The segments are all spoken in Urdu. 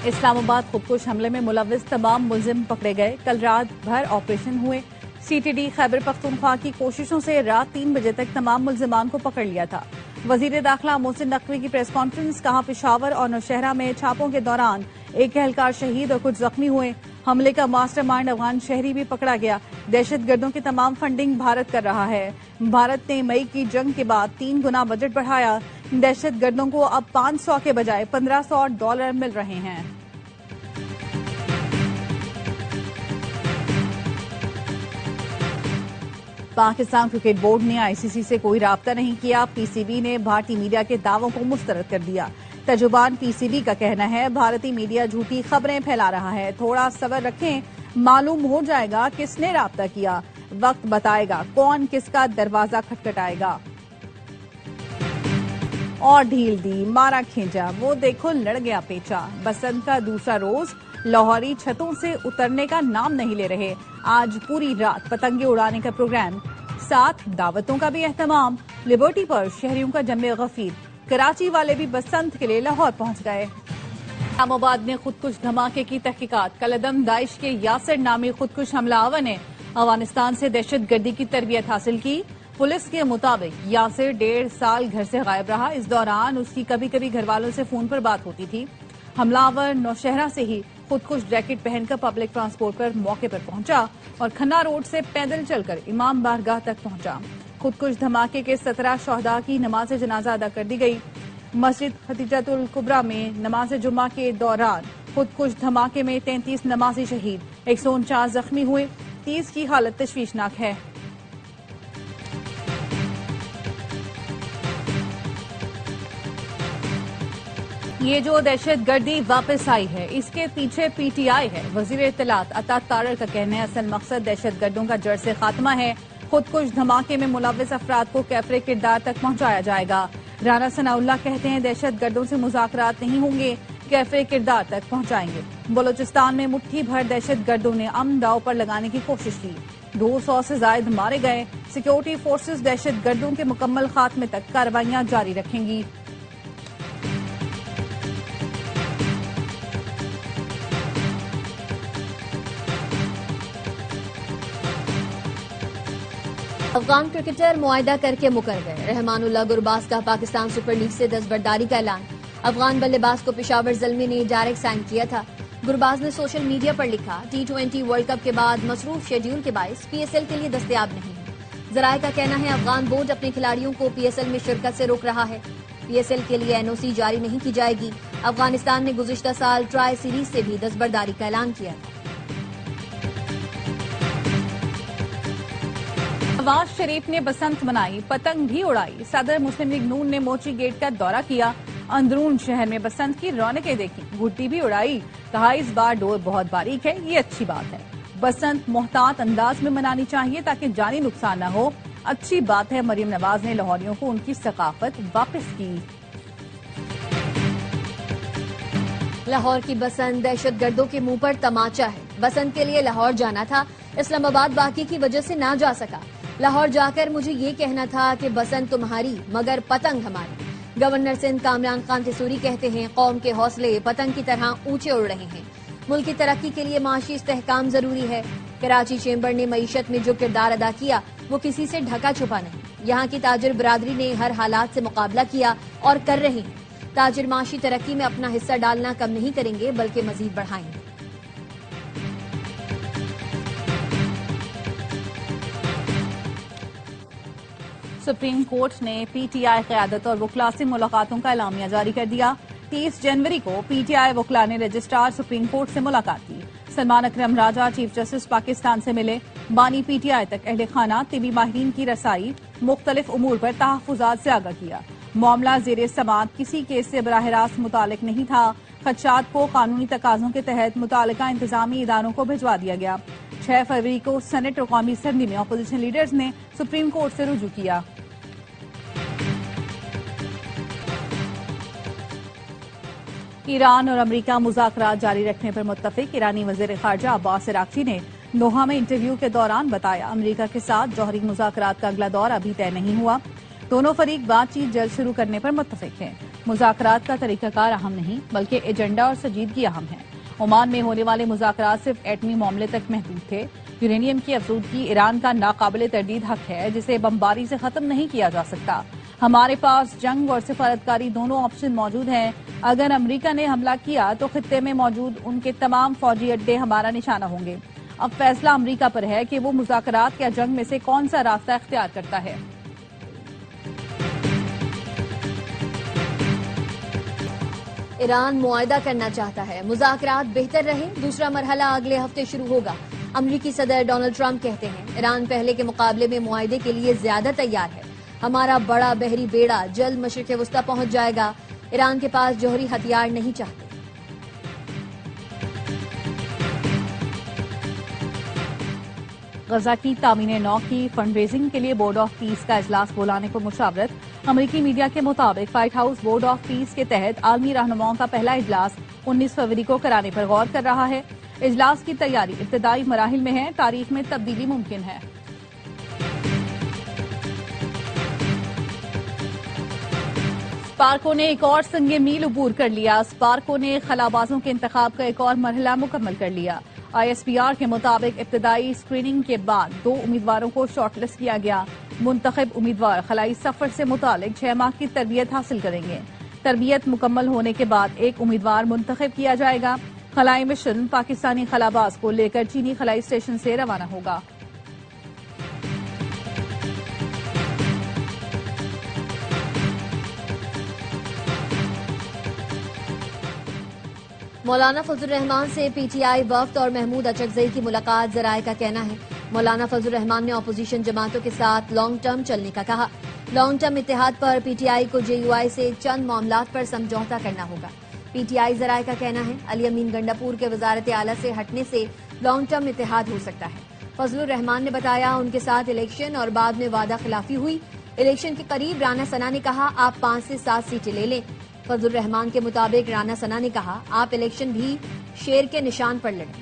اسلام آباد خودکش حملے میں ملوث تمام ملزم پکڑے گئے. کل رات بھر آپریشن ہوئے. C T D Khyber Pakhtunkhwa کی کوششوں سے رات 3 بجے تک تمام ملزمان کو پکڑ لیا تھا. وزیر داخلہ محسن نقوی کی پریس کانفرنس. کہا پشاور اور نوشہرہ میں چھاپوں کے دوران ایک اہلکار شہید اور کچھ زخمی ہوئے. حملے کا ماسٹر مائنڈ افغان شہری بھی پکڑا گیا. دہشت گردوں کی تمام فنڈنگ بھارت کر رہا ہے. بھارت نے مئی کی جنگ کے بعد 3 گنا بجٹ بڑھایا. دہشت گردوں کو اب 500 کے بجائے $1500 مل رہے ہیں. پاکستان کرکٹ بورڈ نے آئی سی سی سے کوئی رابطہ نہیں کیا. پی سی بی نے بھارتی میڈیا کے دعووں کو مسترد کر دیا. ترجمان پی سی بی کا کہنا ہے بھارتی میڈیا جھوٹی خبریں پھیلا رہا ہے. تھوڑا صبر رکھیں، معلوم ہو جائے گا کس نے رابطہ کیا. وقت بتائے گا کون کس کا دروازہ کھٹکھٹائے گا. اور ڈھیل دی، مارا کھینچا، وہ دیکھو لڑ گیا پیچا. بسنت کا دوسرا روز، لاہوری چھتوں سے اترنے کا نام نہیں لے رہے. آج پوری رات پتنگیں اڑانے کا پروگرام، ساتھ دعوتوں کا بھی اہتمام. لبرٹی پر شہریوں کا جم غفیر. کراچی والے بھی بسنت کے لیے لاہور پہنچ گئے. اسلام آباد میں خودکش دھماکے کی تحقیقات. کالعدم داعش کے یاسر نامی خودکش حملہ آور نے افغانستان سے دہشت گردی کی تربیت حاصل کی. پولیس کے مطابق یاسر 1.5 سال گھر سے غائب رہا. اس دوران اس کی کبھی کبھی گھر والوں سے فون پر بات ہوتی تھی. حملہ آور نوشہرہ سے ہی خودکش جیکٹ پہن کر پبلک ٹرانسپورٹ پر موقع پر پہنچا اور کھنہ روڈ سے پیدل چل کر امام بارگاہ تک پہنچا. خودکش دھماکے کے 17 شہداء کی نماز جنازہ ادا کر دی گئی. مسجد خدیجۃ الکبریٰ میں نماز جمعہ کے دوران خودکش دھماکے میں 33 نمازی شہید، 149 زخمی ہوئے. 30 کی حالت تشویشناک ہے. یہ جو دہشت گردی واپس آئی ہے اس کے پیچھے پی ٹی آئی ہے. وزیر اطلاعات عطا تارڑ کا کہنا ہے اصل مقصد دہشت گردوں کا جڑ سے خاتمہ ہے. خودکش دھماکے میں ملوث افراد کو کیفرے کردار تک پہنچایا جائے گا. رانا ثناء اللہ کہتے ہیں دہشت گردوں سے مذاکرات نہیں ہوں گے، کیفرے کردار تک پہنچائیں گے. بلوچستان میں مٹھی بھر دہشت گردوں نے امن داؤ پر لگانے کی کوشش کی. 200 سے زائد مارے گئے. سیکورٹی فورسز دہشت گردوں کے مکمل خاتمے تک کارروائیاں جاری رکھیں گی. افغان کرکٹر معاہدہ کر کے مکر گئے. رحمان اللہ گرباز کا پاکستان سپر لیگ سے دستبرداری کا اعلان. افغان بلے باز کو پشاور زلمی نے ڈائریکٹ سائن کیا تھا. گرباز نے سوشل میڈیا پر لکھا T20 ورلڈ کپ کے بعد مصروف شیڈیول کے باعث پی ایس ایل کے لیے دستیاب نہیں ہے. ذرائع کا کہنا ہے افغان بورڈ اپنے کھلاڑیوں کو پی ایس ایل میں شرکت سے روک رہا ہے. پی ایس ایل کے لیے این او سی جاری نہیں کی جائے گی. افغانستان نے گزشتہ سال ٹرائی سیریز سے بھی دستبرداری کا اعلان کیا تھا. نواز شریف نے بسنت منائی، پتنگ بھی اڑائی. صدر مسلم لیگ نون نے موچی گیٹ کا دورہ کیا. اندرون شہر میں بسنت کی رونقیں دیکھی، گھٹی بھی اڑائی. کہا اس بار ڈور بہت باریک ہے، یہ اچھی بات ہے. بسنت محتاط انداز میں منانی چاہیے تاکہ جانی نقصان نہ ہو. اچھی بات ہے. مریم نواز نے لاہوریوں کو ان کی ثقافت واپس کی. لاہور کی بسنت دہشت گردوں کے منہ پر تماچا ہے. بسنت کے لیے لاہور جانا تھا، اسلام آباد باقی کی وجہ سے نہ جا سکا. لاہور جا کر مجھے یہ کہنا تھا کہ بسنت تمہاری مگر پتنگ ہماری. گورنر سندھ کامران خان تھیسوری کہتے ہیں قوم کے حوصلے پتنگ کی طرح اونچے اڑ رہے ہیں. ملک کی ترقی کے لیے معاشی استحکام ضروری ہے. کراچی چیمبر نے معیشت میں جو کردار ادا کیا وہ کسی سے ڈھکا چھپا نہیں. یہاں کی تاجر برادری نے ہر حالات سے مقابلہ کیا اور کر رہے ہیں. تاجر معاشی ترقی میں اپنا حصہ ڈالنا کم نہیں کریں گے بلکہ مزید بڑھائیں گے. سپریم کورٹ نے پی ٹی آئی قیادت اور وکلاء سے ملاقاتوں کا اعلامیہ جاری کر دیا. 30 جنوری کو پی ٹی آئی وکلاء نے رجسٹرار سپریم کورٹ سے ملاقات کی. سلمان اکرم راجہ چیف جسٹس پاکستان سے ملے. بانی پی ٹی آئی تک اہل خانہ طبی ماہرین کی رسائی، مختلف امور پر تحفظات سے آگاہ کیا. معاملہ زیر سماعت کسی کیس سے براہ راست متعلق نہیں تھا. خدشات کو قانونی تقاضوں کے تحت متعلقہ انتظامی اداروں کو بھجوا دیا گیا. 6 فروری کو سینٹ اور قومی اسمبلی میں اپوزیشن لیڈرز نے سپریم کورٹ سے رجوع کیا. ایران اور امریکہ مذاکرات جاری رکھنے پر متفق. ایرانی وزیر خارجہ عباس عراقچی نے دوحہ میں انٹرویو کے دوران بتایا امریکہ کے ساتھ جوہری مذاکرات کا اگلا دور ابھی طے نہیں ہوا. دونوں فریق بات چیت جلد شروع کرنے پر متفق ہیں. مذاکرات کا طریقہ کار اہم نہیں بلکہ ایجنڈا اور سنجیدگی اہم ہے۔ عمان میں ہونے والے مذاکرات صرف ایٹمی معاملے تک محدود تھے۔ یورینیم کی افزودگی ایران کا ناقابل تردید حق ہے جسے بمباری سے ختم نہیں کیا جا سکتا۔ ہمارے پاس جنگ اور سفارتکاری دونوں آپشن موجود ہیں۔ اگر امریکہ نے حملہ کیا تو خطے میں موجود ان کے تمام فوجی اڈے ہمارا نشانہ ہوں گے۔ اب فیصلہ امریکہ پر ہے کہ وہ مذاکرات یا جنگ میں سے کون سا راستہ اختیار کرتا ہے۔ ایران معاہدہ کرنا چاہتا ہے، مذاکرات بہتر رہے، دوسرا مرحلہ اگلے ہفتے شروع ہوگا۔ امریکی صدر ڈونلڈ ٹرمپ کہتے ہیں ایران پہلے کے مقابلے میں معاہدے کے لیے زیادہ تیار ہے۔ ہمارا بڑا بحری بیڑا جلد مشرق وسطی پہنچ جائے گا۔ ایران کے پاس جوہری ہتھیار نہیں چاہتے۔ غزہ کی تعمیر نو کی فنڈ ریزنگ کے لیے بورڈ آف پیس کا اجلاس بلانے کو مشاورت۔ امریکی میڈیا کے مطابق white house board of peace کے تحت عالمی رہنماؤں کا پہلا اجلاس 19 فروری کو کرانے پر غور کر رہا ہے۔ اجلاس کی تیاری ابتدائی مراحل میں ہے، تاریخ میں تبدیلی ممکن ہے۔ اسپارکو نے ایک اور سنگ میل عبور کر لیا۔ اسپارکو نے خلابازوں کے انتخاب کا ایک اور مرحلہ مکمل کر لیا۔ آئی ایس پی آر کے مطابق ابتدائی اسکریننگ کے بعد 2 امیدواروں کو شارٹ لسٹ کیا گیا۔ منتخب امیدوار خلائی سفر سے متعلق 6 ماہ کی تربیت حاصل کریں گے۔ تربیت مکمل ہونے کے بعد ایک امیدوار منتخب کیا جائے گا۔ خلائی مشن پاکستانی خلاباز کو لے کر چینی خلائی اسٹیشن سے روانہ ہوگا۔ مولانا فضل الرحمان سے پی ٹی آئی وفد اور محمود اچکزئی کی ملاقات، ذرائع کا کہنا ہے مولانا فضل الرحمان نے اپوزیشن جماعتوں کے ساتھ لانگ ٹرم چلنے کا کہا۔ لانگ ٹرم اتحاد پر پی ٹی آئی کو جے یو آئی سے چند معاملات پر سمجھوتا کرنا ہوگا۔ پی ٹی آئی ذرائع کا کہنا ہے علی امین گنڈاپور کے وزارت اعلیٰ سے ہٹنے سے لانگ ٹرم اتحاد ہو سکتا ہے۔ فضل الرحمان نے بتایا ان کے ساتھ الیکشن اور بعد میں وعدہ خلافی ہوئی۔ الیکشن کے قریب رانا ثنا نے کہا آپ 5 سے 7 سیٹیں لے لیں۔ فضل الرحمان کے مطابق رانا ثنا نے کہا آپ الیکشن بھی شیر کے نشان پر لڑیں۔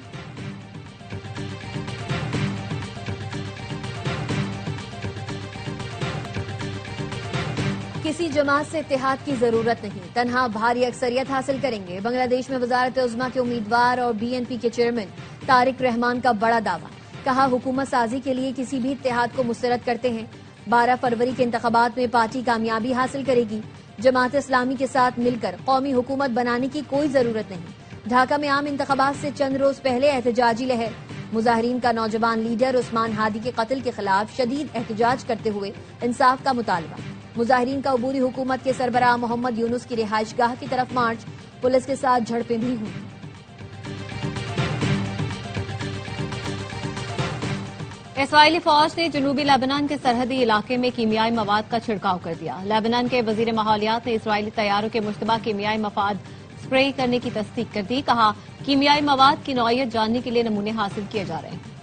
کسی جماعت سے اتحاد کی ضرورت نہیں، تنہا بھاری اکثریت حاصل کریں گے۔ بنگلہ دیش میں وزارت عظمیٰ کے امیدوار اور بی این پی کے چیئرمین طارق رحمان کا بڑا دعویٰ، کہا حکومت سازی کے لیے کسی بھی اتحاد کو مسترد کرتے ہیں۔ 12 فروری کے انتخابات میں پارٹی کامیابی حاصل کرے گی۔ جماعت اسلامی کے ساتھ مل کر قومی حکومت بنانے کی کوئی ضرورت نہیں۔ ڈھاکہ میں عام انتخابات سے چند روز پہلے احتجاجی لہر، مظاہرین کا نوجوان لیڈر عثمان ہادی کے قتل کے خلاف شدید احتجاج کرتے ہوئے انصاف کا مطالبہ۔ مظاہرین کا عبوری حکومت کے سربراہ محمد یونس کی رہائش گاہ کی طرف مارچ، پولیس کے ساتھ جھڑپیں بھی ہوئیں۔ اسرائیلی فوج نے جنوبی لیبنان کے سرحدی علاقے میں کیمیائی مواد کا چھڑکاؤ کر دیا۔ لیبنان کے وزیر ماحولیات نے اسرائیلی طیاروں کے مشتبہ کیمیائی مواد اسپرے کرنے کی تصدیق کر دی۔ کہا کیمیائی مواد کی نوعیت جاننے کے لیے نمونے حاصل کیے جا رہے ہیں۔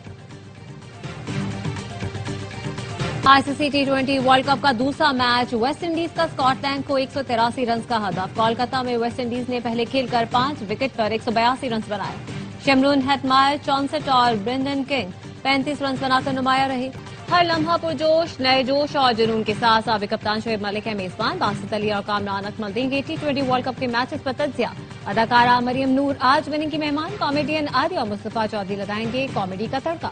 آئی سی سی T20 ورلڈ کپ کا دوسرا میچ ویسٹ انڈیز کا اسکاٹ لینڈ کو 183 رنز کا ہدف۔ کولکاتہ میں ویسٹ انڈیز نے پہلے کھیل کر 5 وکٹ پر 182 رنز بنائے۔ شمرون ہیٹمائر 64 اور برینڈن کنگ 35 رنز بنا کر نمایاں رہے۔ ہر لمحہ پرجوش، نئے جوش اور جنون کے ساتھ سابق کپتان شعیب ملک ہے میزبان، باسط علی اور کامران اکمل دیں گے T20 ورلڈ کپ کے میچز پر تجزیہ۔ اداکارہ مریم نور آج وننگ کی مہمان، کامیڈین عادیہ مصطفیٰ چودھری لگائیں گے کامیڈی کا تڑکا۔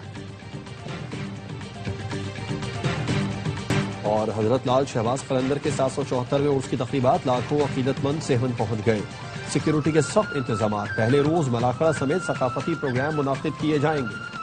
اور حضرت لال شہباز قلندر کے 774ویں عرس کی تقریبات، لاکھوں عقیدت مند سہون پہنچ گئے۔ سیکیورٹی کے سخت انتظامات، پہلے روز ملاقہ سمیت ثقافتی پروگرام منعقد کیے جائیں گے۔